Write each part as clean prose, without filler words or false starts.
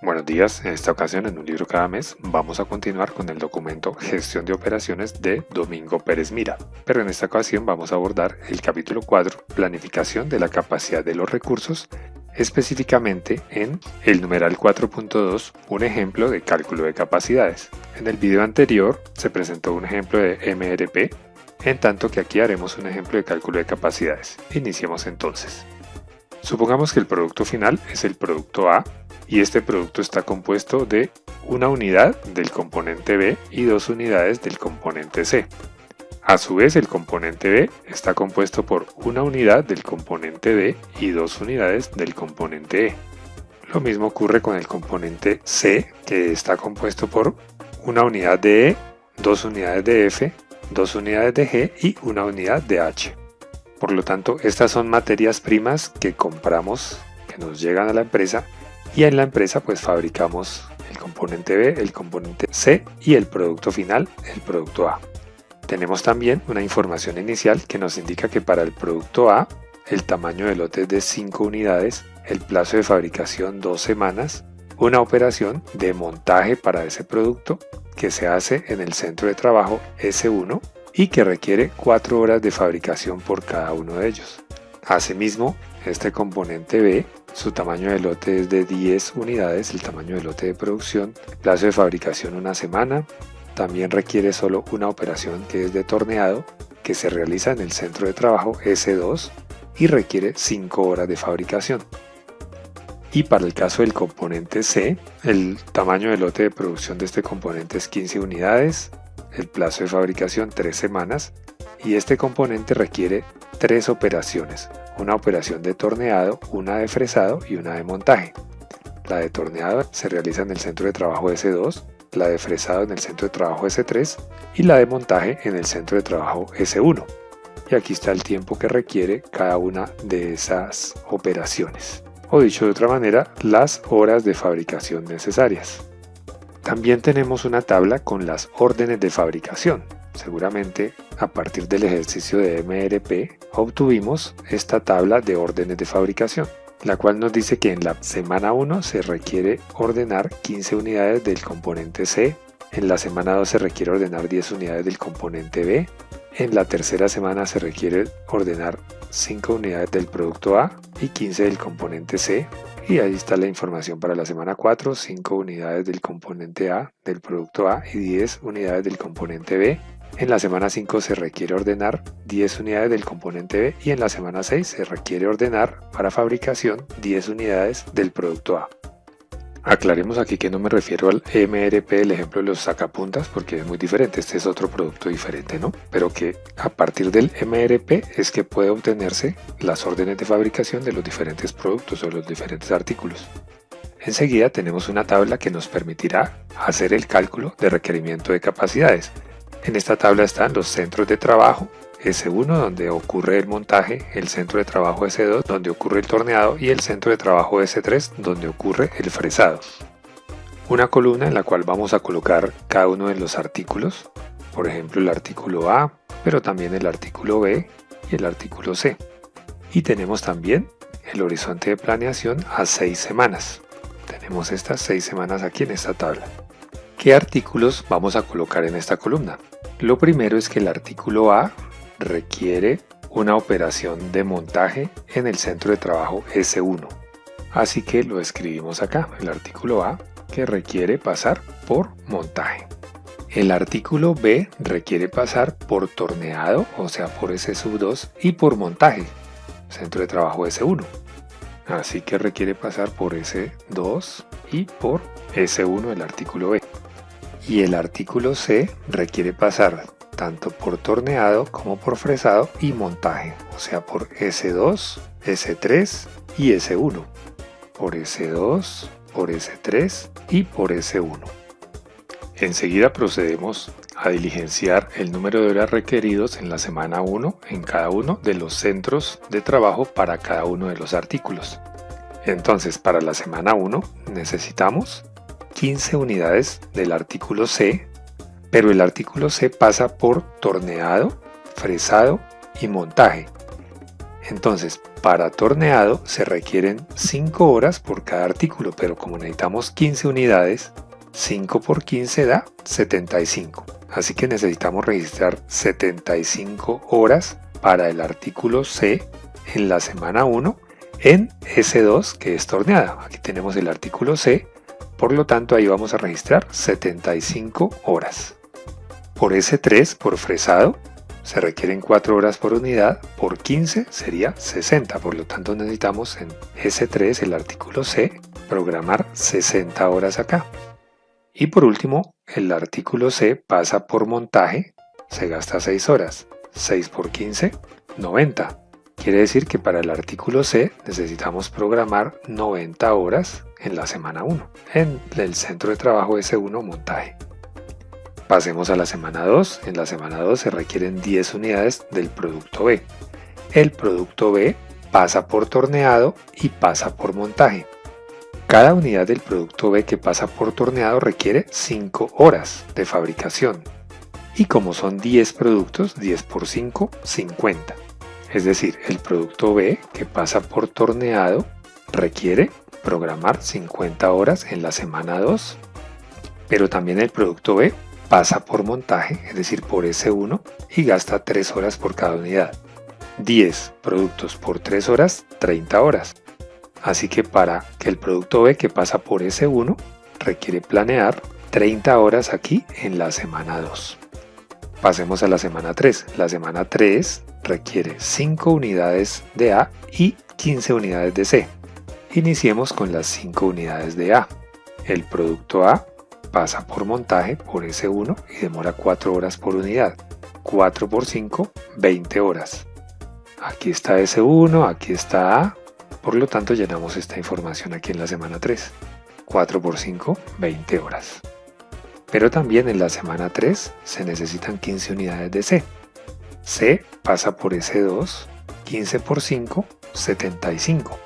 Buenos días, en esta ocasión en un libro cada mes vamos a continuar con el documento Gestión de Operaciones de Domingo Pérez Mira, pero en esta ocasión vamos a abordar el capítulo 4, Planificación de la capacidad de los recursos, específicamente en el numeral 4.2, un ejemplo de cálculo de capacidades. En el video anterior se presentó un ejemplo de MRP, en tanto que aquí haremos un ejemplo de cálculo de capacidades. Iniciemos entonces. Supongamos que el producto final es el producto A, y este producto está compuesto de una unidad del componente B y 2 unidades del componente C. A su vez, el componente B está compuesto por una unidad del componente D y 2 unidades del componente E. Lo mismo ocurre con el componente C, que está compuesto por una unidad de E, 2 unidades de F, 2 unidades de G y una unidad de H. Por lo tanto, estas son materias primas que compramos, que nos llegan a la empresa, y en la empresa pues fabricamos el componente B, el componente C y el producto final, el producto A. Tenemos también una información inicial que nos indica que para el producto A el tamaño del lote es de 5 unidades, el plazo de fabricación 2 semanas, una operación de montaje para ese producto que se hace en el centro de trabajo S1 y que requiere 4 horas de fabricación por cada uno de ellos. Asimismo, este componente B, su tamaño de lote es de 10 unidades, el tamaño de lote de producción, plazo de fabricación 1 semana, también requiere solo una operación que es de torneado, que se realiza en el centro de trabajo S2 y requiere 5 horas de fabricación. Y para el caso del componente C, el tamaño de lote de producción de este componente es 15 unidades, el plazo de fabricación 3 semanas y este componente requiere 3 operaciones, una operación de torneado, una de fresado y una de montaje. La de torneado se realiza en el centro de trabajo S2, la de fresado en el centro de trabajo S3 y la de montaje en el centro de trabajo S1. Y aquí está el tiempo que requiere cada una de esas operaciones. O dicho de otra manera, las horas de fabricación necesarias. También tenemos una tabla con las órdenes de fabricación. Seguramente a partir del ejercicio de MRP obtuvimos esta tabla de órdenes de fabricación, la cual nos dice que en la semana 1 se requiere ordenar 15 unidades del componente C, en la semana 2 se requiere ordenar 10 unidades del componente B, en la tercera semana se requiere ordenar 5 unidades del producto A y 15 del componente C, y ahí está la información para la semana 4, 5 unidades del componente A del producto A y 10 unidades del componente B. En la semana 5 se requiere ordenar 10 unidades del componente B y en la semana 6 se requiere ordenar para fabricación 10 unidades del producto A. Aclaremos aquí que no me refiero al MRP, el ejemplo de los sacapuntas, porque es muy diferente, este es otro producto diferente, ¿no? Pero que a partir del MRP es que puede obtenerse las órdenes de fabricación de los diferentes productos o los diferentes artículos. Enseguida tenemos una tabla que nos permitirá hacer el cálculo de requerimiento de capacidades. En esta tabla están los centros de trabajo, S1 donde ocurre el montaje, el centro de trabajo S2 donde ocurre el torneado y el centro de trabajo S3 donde ocurre el fresado. Una columna en la cual vamos a colocar cada uno de los artículos, por ejemplo el artículo A, pero también el artículo B y el artículo C. Y tenemos también el horizonte de planeación a 6 semanas. Tenemos estas 6 semanas aquí en esta tabla. ¿Qué artículos vamos a colocar en esta columna? Lo primero es que el artículo A requiere una operación de montaje en el centro de trabajo S1. Así que lo escribimos acá, el artículo A que requiere pasar por montaje. El artículo B requiere pasar por torneado, o sea por S2 y por montaje, centro de trabajo S1. Así que requiere pasar por S2 y por S1 el artículo B. Y el artículo C requiere pasar tanto por torneado como por fresado y montaje, o sea por S2, S3 y S1, por S2, por S3 y por S1. Enseguida procedemos a diligenciar el número de horas requeridos en la semana 1 en cada uno de los centros de trabajo para cada uno de los artículos. Entonces para la semana 1 necesitamos 15 unidades del artículo C, pero el artículo C pasa por torneado, fresado y montaje. Entonces, para torneado se requieren 5 horas por cada artículo, pero como necesitamos 15 unidades, 5 por 15 da 75. Así que necesitamos registrar 75 horas para el artículo C en la semana 1 en S2, que es torneada. Aquí tenemos el artículo C, por lo tanto ahí vamos a registrar 75 horas. Por S3, por fresado, se requieren 4 horas por unidad, por 15 sería 60, por lo tanto necesitamos en S3, el artículo C, programar 60 horas acá. Y por último, el artículo C pasa por montaje, se gasta 6 horas, 6 por 15, 90. Quiere decir que para el artículo C necesitamos programar 90 horas en la semana 1, en el centro de trabajo S1 montaje. Pasemos a la semana 2. En la semana 2 se requieren 10 unidades del producto B. El producto B pasa por torneado y pasa por montaje. Cada unidad del producto B que pasa por torneado requiere 5 horas de fabricación. Y como son 10 productos, 10 por 5, 50. Es decir, el producto B que pasa por torneado requiere programar 50 horas en la semana 2. Pero también el producto B pasa por montaje, es decir, por S1, y gasta 3 horas por cada unidad. 10 productos por 3 horas, 30 horas. Así que para que el producto B que pasa por S1 requiere planear 30 horas aquí en la semana 2. Pasemos a la semana 3. La semana 3 requiere 5 unidades de A y 15 unidades de C. Iniciemos con las 5 unidades de A. El producto A pasa por montaje por S1 y demora 4 horas por unidad. 4 por 5, 20 horas. Aquí está S1, aquí está A. Por lo tanto, llenamos esta información aquí en la semana 3. 4 por 5, 20 horas. Pero también en la semana 3 se necesitan 15 unidades de C. C pasa por S2, 15 por 5, 75.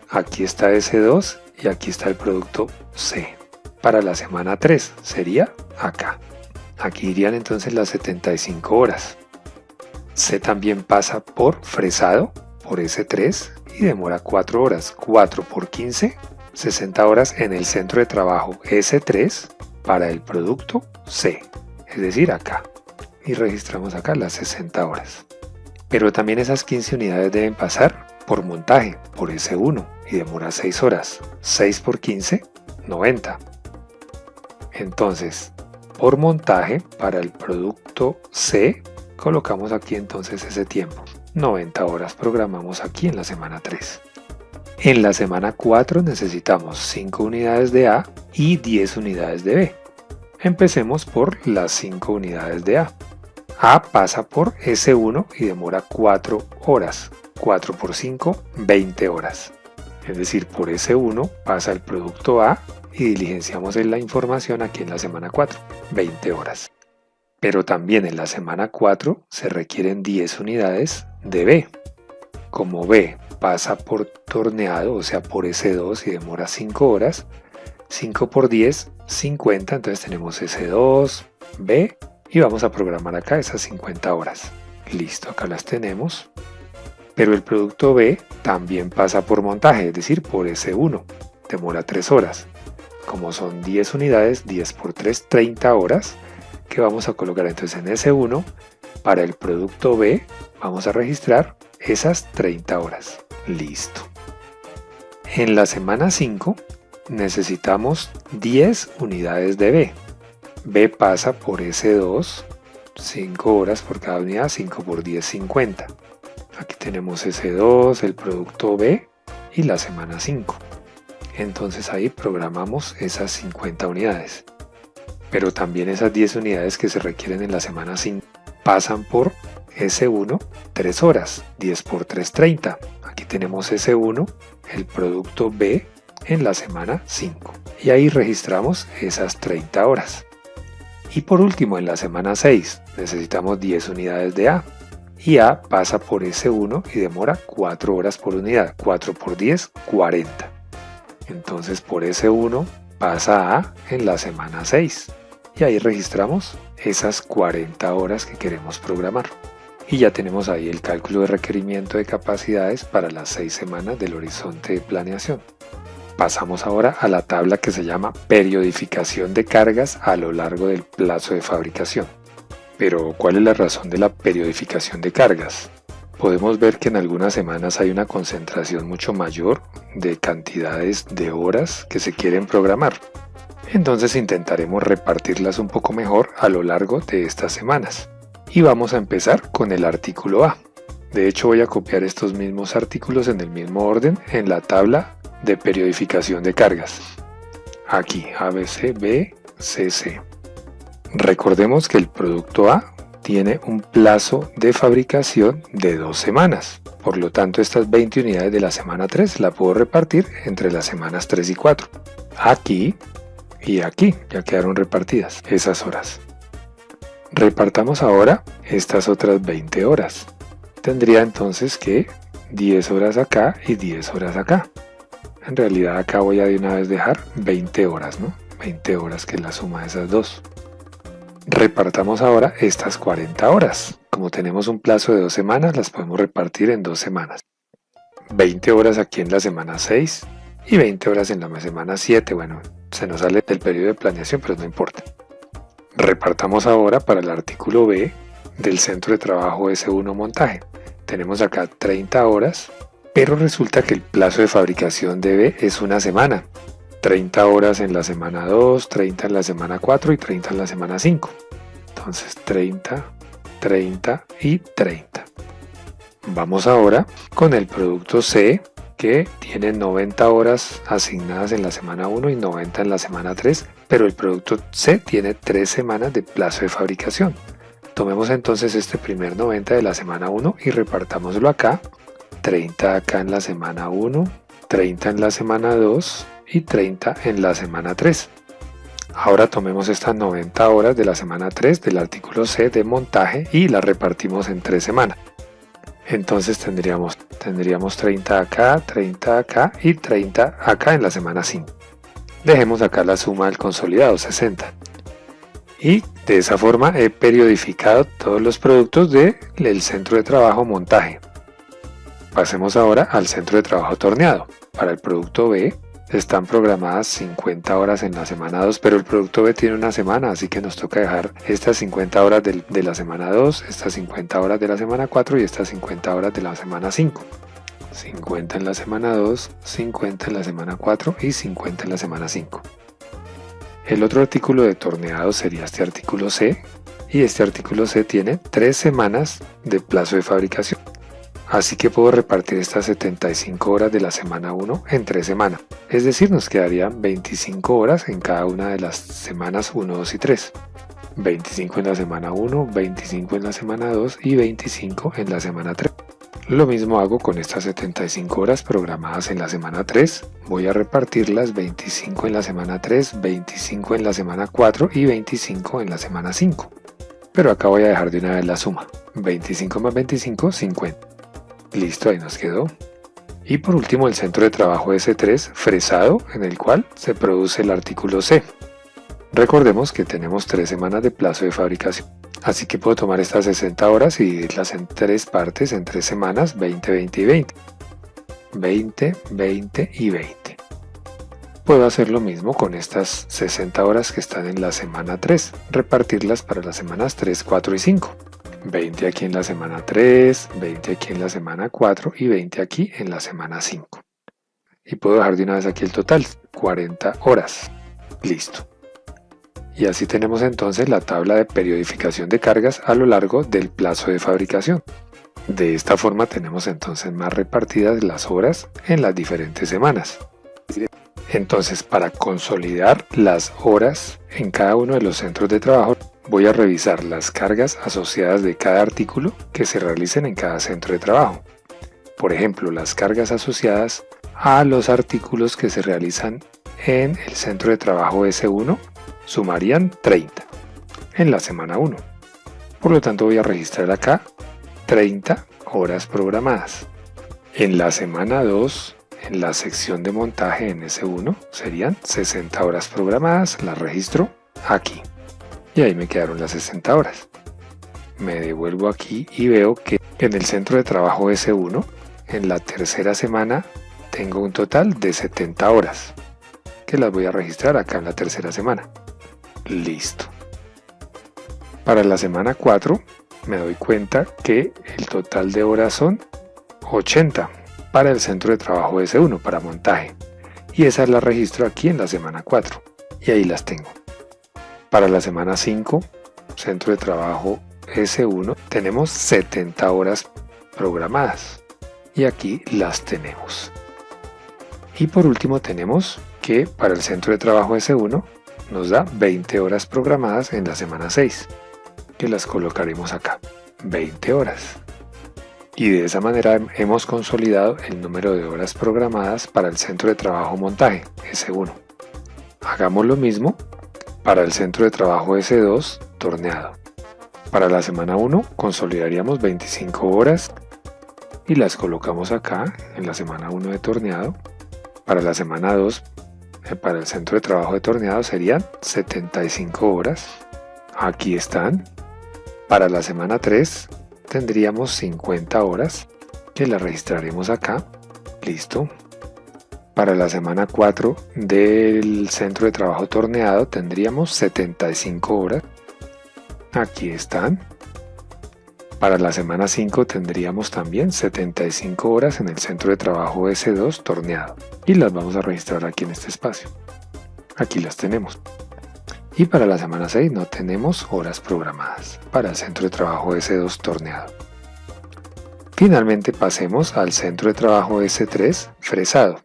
Aquí está S2 y aquí está el producto C. Para la semana 3 sería acá. Aquí irían entonces las 75 horas. C también pasa por fresado, por S3 y demora 4 horas. 4 por 15, 60 horas en el centro de trabajo S3 para el producto C, es decir, acá. Y registramos acá las 60 horas. Pero también esas 15 unidades deben pasar por montaje, por S1 y demora 6 horas. 6 por 15, 90. Entonces, por montaje para el producto C, colocamos aquí entonces ese tiempo. 90 horas programamos aquí en la semana 3. En la semana 4 necesitamos 5 unidades de A y 10 unidades de B. Empecemos por las 5 unidades de A. A pasa por S1 y demora 4 horas. 4 por 5, 20 horas. Es decir, por S1 pasa el producto A y diligenciamos la información aquí en la semana 4, 20 horas. Pero también en la semana 4 se requieren 10 unidades de B. Como B pasa por torneado, o sea por S2 y demora 5 horas, 5 por 10, 50, entonces tenemos S2, B y vamos a programar acá esas 50 horas. Listo, acá las tenemos. Pero el producto B también pasa por montaje, es decir, por S1, demora 3 horas. Como son 10 unidades, 10 por 3, 30 horas, que vamos a colocar entonces en S1. Para el producto B vamos a registrar esas 30 horas. Listo. En la semana 5 necesitamos 10 unidades de B. B pasa por S2, 5 horas por cada unidad, 5 por 10, 50. Aquí tenemos S2, el producto B y la semana 5. Entonces ahí programamos esas 50 unidades. Pero también esas 10 unidades que se requieren en la semana 5 pasan por S1, 3 horas, 10 por 3, 30. Aquí tenemos S1, el producto B en la semana 5. Y ahí registramos esas 30 horas. Y por último, en la semana 6 necesitamos 10 unidades de A. Y A pasa por S1 y demora 4 horas por unidad. 4 por 10, 40. Entonces por S1 pasa A en la semana 6. Y ahí registramos esas 40 horas que queremos programar. y ya tenemos ahí el cálculo de requerimiento de capacidades para las 6 semanas del horizonte de planeación. Pasamos ahora a la tabla que se llama periodificación de cargas a lo largo del plazo de fabricación. Pero, ¿cuál es la razón de la periodificación de cargas? Podemos ver que en algunas semanas hay una concentración mucho mayor de cantidades de horas que se quieren programar. Entonces intentaremos repartirlas un poco mejor a lo largo de estas semanas. Y vamos a empezar con el artículo A. De hecho, voy a copiar estos mismos artículos en el mismo orden en la tabla de periodificación de cargas. Aquí, ABC, B, CC. Recordemos que el producto A tiene un plazo de fabricación de 2 semanas. Por lo tanto, estas 20 unidades de la semana 3 la puedo repartir entre las semanas 3 y 4. Aquí y aquí ya quedaron repartidas esas horas. Repartamos ahora estas otras 20 horas. Tendría entonces que 10 horas acá y 10 horas acá. En realidad acá voy a de una vez dejar 20 horas, ¿no? 20 horas que es la suma de esas dos. Repartamos ahora estas 40 horas. Como tenemos un plazo de 2 semanas, las podemos repartir en 2 semanas. 20 horas aquí en la semana 6 y 20 horas en la semana 7. Bueno, se nos sale del periodo de planeación, pero no importa. Repartamos ahora para el artículo B del centro de trabajo S1 montaje. Tenemos acá 30 horas, pero resulta que el plazo de fabricación de B es una semana. 30 horas en la semana 2, 30 en la semana 4 y 30 en la semana 5. Entonces 30, 30 y 30. Vamos ahora con el producto C, que tiene 90 horas asignadas en la semana 1 y 90 en la semana 3, pero el producto C tiene 3 semanas de plazo de fabricación. Tomemos entonces este primer 90 de la semana 1 y repartámoslo acá. 30 acá en la semana 1, 30 en la semana 2 y 30 en la semana 3. Ahora tomemos estas 90 horas de la semana 3 del artículo C de montaje y las repartimos en 3 semanas. Entonces tendríamos 30 acá y 30 acá en la semana 5. Dejemos acá la suma del consolidado, 60. Y de esa forma he periodificado todos los productos del centro de trabajo montaje. Pasemos ahora al centro de trabajo torneado. Para el producto B están programadas 50 horas en la semana 2, pero el producto B tiene una semana, así que nos toca dejar estas 50 horas de la semana 2, estas 50 horas de la semana 4 y estas 50 horas de la semana 5. 50 en la semana 2, 50 en la semana 4 y 50 en la semana 5. El otro artículo de torneado sería este artículo C, y este artículo C tiene 3 semanas de plazo de fabricación. Así que puedo repartir estas 75 horas de la semana 1 en 3 semanas. Es decir, nos quedarían 25 horas en cada una de las semanas 1, 2 y 3. 25 en la semana 1, 25 en la semana 2 y 25 en la semana 3. Lo mismo hago con estas 75 horas programadas en la semana 3. Voy a repartirlas 25 en la semana 3, 25 en la semana 4 y 25 en la semana 5. Pero acá voy a dejar de una vez la suma. 25 más 25, 50. Listo, ahí nos quedó. Y por último el centro de trabajo S3 fresado, en el cual se produce el artículo C. Recordemos que tenemos 3 semanas de plazo de fabricación. Así que puedo tomar estas 60 horas y dividirlas en 3 partes, en 3 semanas, 20, 20 y 20. 20, 20 y 20. Puedo hacer lo mismo con estas 60 horas que están en la semana 3, repartirlas para las semanas 3, 4 y 5. 20 aquí en la semana 3, 20 aquí en la semana 4 y 20 aquí en la semana 5. Y puedo dejar de una vez aquí el total, 40 horas. Listo. Y así tenemos entonces la tabla de periodificación de cargas a lo largo del plazo de fabricación. De esta forma tenemos entonces más repartidas las horas en las diferentes semanas. Entonces, para consolidar las horas en cada uno de los centros de trabajo, voy a revisar las cargas asociadas de cada artículo que se realicen en cada centro de trabajo. Por ejemplo, las cargas asociadas a los artículos que se realizan en el centro de trabajo S1 sumarían 30 en la semana 1. Por lo tanto, voy a registrar acá 30 horas programadas. En la semana 2, en la sección de montaje en S1, serían 60 horas programadas, las registro aquí. Y ahí me quedaron las 60 horas. me devuelvo aquí y veo que en el centro de trabajo S1, en la tercera semana, tengo un total de 70 horas, que las voy a registrar acá en la tercera semana. Listo. Para la semana 4, me doy cuenta que el total de horas son 80 para el centro de trabajo S1, para montaje. Y esas las registro aquí en la semana 4. Y ahí las tengo. Para la semana 5, centro de trabajo S1, tenemos 70 horas programadas. Y aquí las tenemos. Y por último tenemos que para el centro de trabajo S1 nos da 20 horas programadas en la semana 6. Que las colocaremos acá. 20 horas. Y de esa manera hemos consolidado el número de horas programadas para el centro de trabajo montaje S1. Hagamos lo mismo para el centro de trabajo S2 torneado. Para la semana 1 consolidaríamos 25 horas y las colocamos acá en la semana 1 de torneado. Para la semana 2, para el centro de trabajo de torneado serían 75 horas. Aquí están. Para la semana 3 tendríamos 50 horas que las registraremos acá. Listo. Para la semana 4 del centro de trabajo torneado tendríamos 75 horas. Aquí están. Para la semana 5 tendríamos también 75 horas en el centro de trabajo S2 torneado. Y las vamos a registrar aquí en este espacio. Aquí las tenemos. Y para la semana 6 no tenemos horas programadas para el centro de trabajo S2 torneado. Finalmente pasemos al centro de trabajo S3 fresado.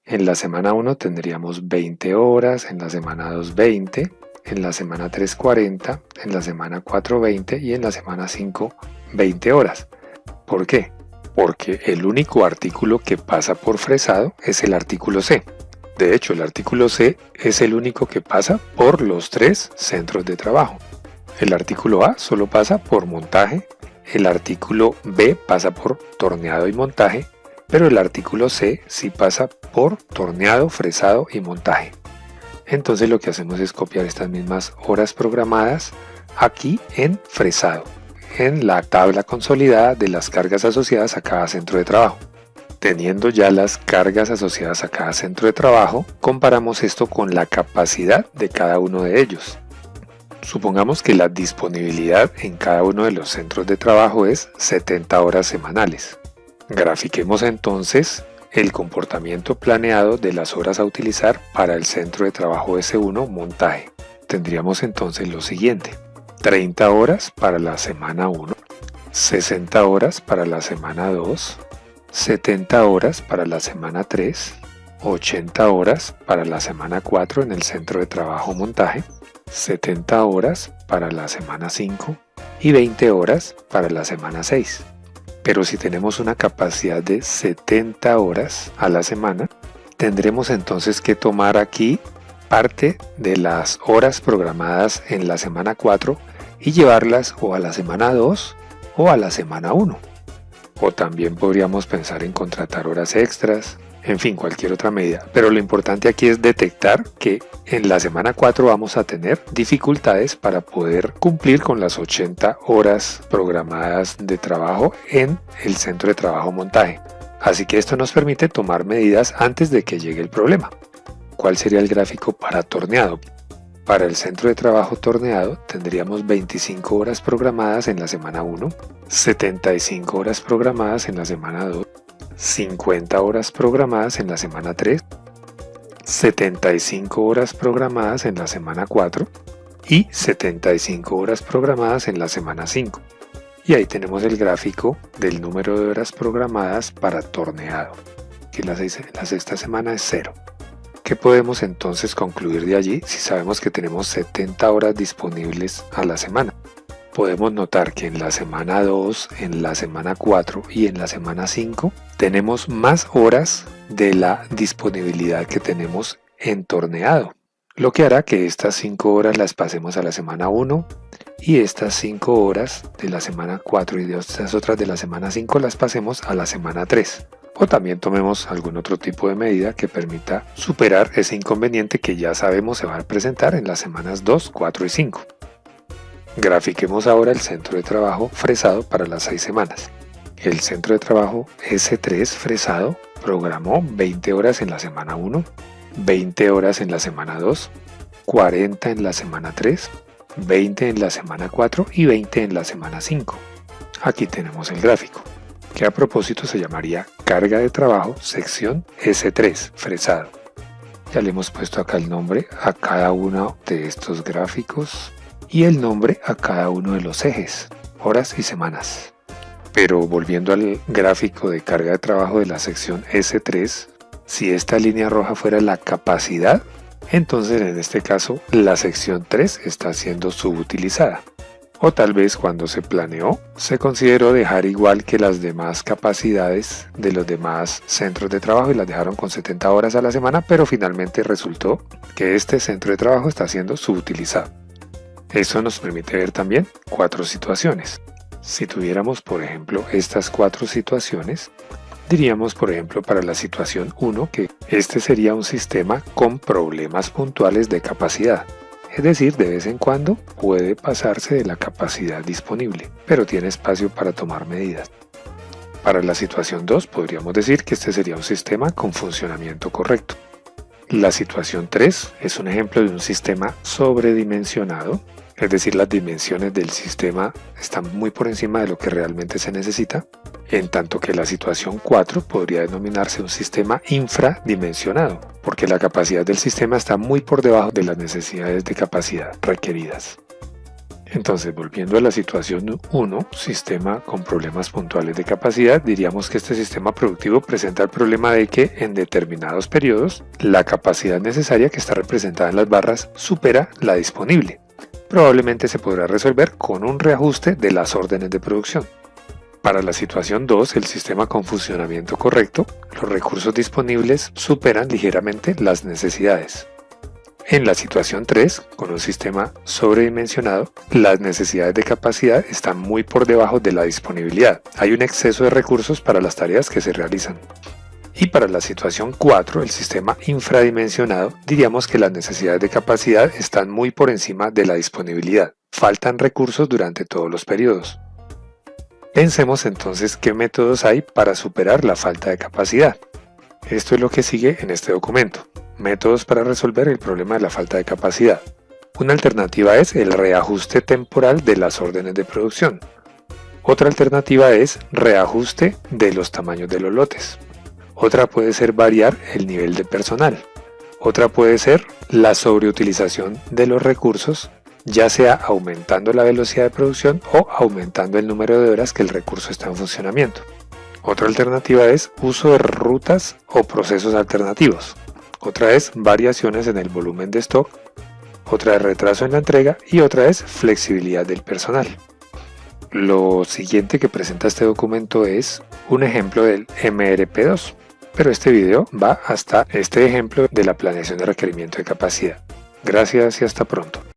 En la semana 1 tendríamos 20 horas, en la semana 2 20, en la semana 3 40, en la semana 4 20 y en la semana 5 20 horas. ¿Por qué? Porque el único artículo que pasa por fresado es el artículo C. De hecho, el artículo C es el único que pasa por los 3 centros de trabajo. El artículo A solo pasa por montaje, el artículo B pasa por torneado y montaje, pero el artículo C sí pasa por torneado, fresado y montaje. Entonces lo que hacemos es copiar estas mismas horas programadas aquí en fresado, en la tabla consolidada de las cargas asociadas a cada centro de trabajo. Teniendo ya las cargas asociadas a cada centro de trabajo, comparamos esto con la capacidad de cada uno de ellos. Supongamos que la disponibilidad en cada uno de los centros de trabajo es 70 horas semanales. Grafiquemos entonces el comportamiento planeado de las horas a utilizar para el centro de trabajo S1 montaje. Tendríamos entonces lo siguiente: 30 horas para la semana 1, 60 horas para la semana 2, 70 horas para la semana 3, 80 horas para la semana 4 en el centro de trabajo montaje, 70 horas para la semana 5 y 20 horas para la semana 6. Pero si tenemos una capacidad de 70 horas a la semana, tendremos entonces que tomar aquí parte de las horas programadas en la semana 4 y llevarlas o a la semana 2 o a la semana 1. O también podríamos pensar en contratar horas extras, en fin, cualquier otra medida. Pero lo importante aquí es detectar que en la semana 4 vamos a tener dificultades para poder cumplir con las 80 horas programadas de trabajo en el centro de trabajo montaje. Así que esto nos permite tomar medidas antes de que llegue el problema. ¿Cuál sería el gráfico para torneado? Para el centro de trabajo torneado tendríamos 25 horas programadas en la semana 1, 75 horas programadas en la semana 2, 50 horas programadas en la semana 3, 75 horas programadas en la semana 4 y 75 horas programadas en la semana 5. Y ahí tenemos el gráfico del número de horas programadas para torneado, que la sexta semana es 0. ¿Qué podemos entonces concluir de allí si sabemos que tenemos 70 horas disponibles a la semana? Podemos notar que en la semana 2, en la semana 4 y en la semana 5 tenemos más horas de la disponibilidad que tenemos en torneado, lo que hará que estas 5 horas las pasemos a la semana 1 y estas 5 horas de la semana 4 y de estas otras de la semana 5 las pasemos a la semana 3. O también tomemos algún otro tipo de medida que permita superar ese inconveniente que ya sabemos se va a presentar en las semanas 2, 4 y 5. Grafiquemos ahora el centro de trabajo fresado para las 6 semanas. El centro de trabajo S3 fresado programó 20 horas en la semana 1, 20 horas en la semana 2, 40 en la semana 3, 20 en la semana 4 y 20 en la semana 5. Aquí tenemos el gráfico, que a propósito se llamaría carga de trabajo sección S3 fresado. Ya le hemos puesto acá el nombre a cada uno de estos gráficos y el nombre a cada uno de los ejes, horas y semanas. Pero volviendo al gráfico de carga de trabajo de la sección S3, si esta línea roja fuera la capacidad, entonces en este caso la sección 3 está siendo subutilizada. O tal vez cuando se planeó, se consideró dejar igual que las demás capacidades de los demás centros de trabajo y las dejaron con 70 horas a la semana, pero finalmente resultó que este centro de trabajo está siendo subutilizado. Eso nos permite ver también 4 situaciones. Si tuviéramos, por ejemplo, estas 4 situaciones, diríamos, por ejemplo, para la situación 1 que este sería un sistema con problemas puntuales de capacidad. Es decir, de vez en cuando puede pasarse de la capacidad disponible, pero tiene espacio para tomar medidas. Para la situación 2 podríamos decir que este sería un sistema con funcionamiento correcto. La situación 3 es un ejemplo de un sistema sobredimensionado, es decir, las dimensiones del sistema están muy por encima de lo que realmente se necesita, en tanto que la situación 4 podría denominarse un sistema infradimensionado, porque la capacidad del sistema está muy por debajo de las necesidades de capacidad requeridas. Entonces, volviendo a la situación 1, sistema con problemas puntuales de capacidad, diríamos que este sistema productivo presenta el problema de que en determinados periodos la capacidad necesaria que está representada en las barras supera la disponible. Probablemente se podrá resolver con un reajuste de las órdenes de producción. Para la situación 2, el sistema con funcionamiento correcto, los recursos disponibles superan ligeramente las necesidades. En la situación 3, con un sistema sobredimensionado, las necesidades de capacidad están muy por debajo de la disponibilidad. Hay un exceso de recursos para las tareas que se realizan. Y para la situación 4, el sistema infradimensionado, diríamos que las necesidades de capacidad están muy por encima de la disponibilidad. Faltan recursos durante todos los periodos. Pensemos entonces qué métodos hay para superar la falta de capacidad. Esto es lo que sigue en este documento. Métodos para resolver el problema de la falta de capacidad. Una alternativa es el reajuste temporal de las órdenes de producción. Otra alternativa es reajuste de los tamaños de los lotes. Otra puede ser variar el nivel de personal. Otra puede ser la sobreutilización de los recursos, ya sea aumentando la velocidad de producción o aumentando el número de horas que el recurso está en funcionamiento. Otra alternativa es uso de rutas o procesos alternativos. Otra es variaciones en el volumen de stock. Otra es retraso en la entrega y otra es flexibilidad del personal. Lo siguiente que presenta este documento es un ejemplo del MRP2. Pero este video va hasta este ejemplo de la planeación de requerimiento de capacidad. Gracias y hasta pronto.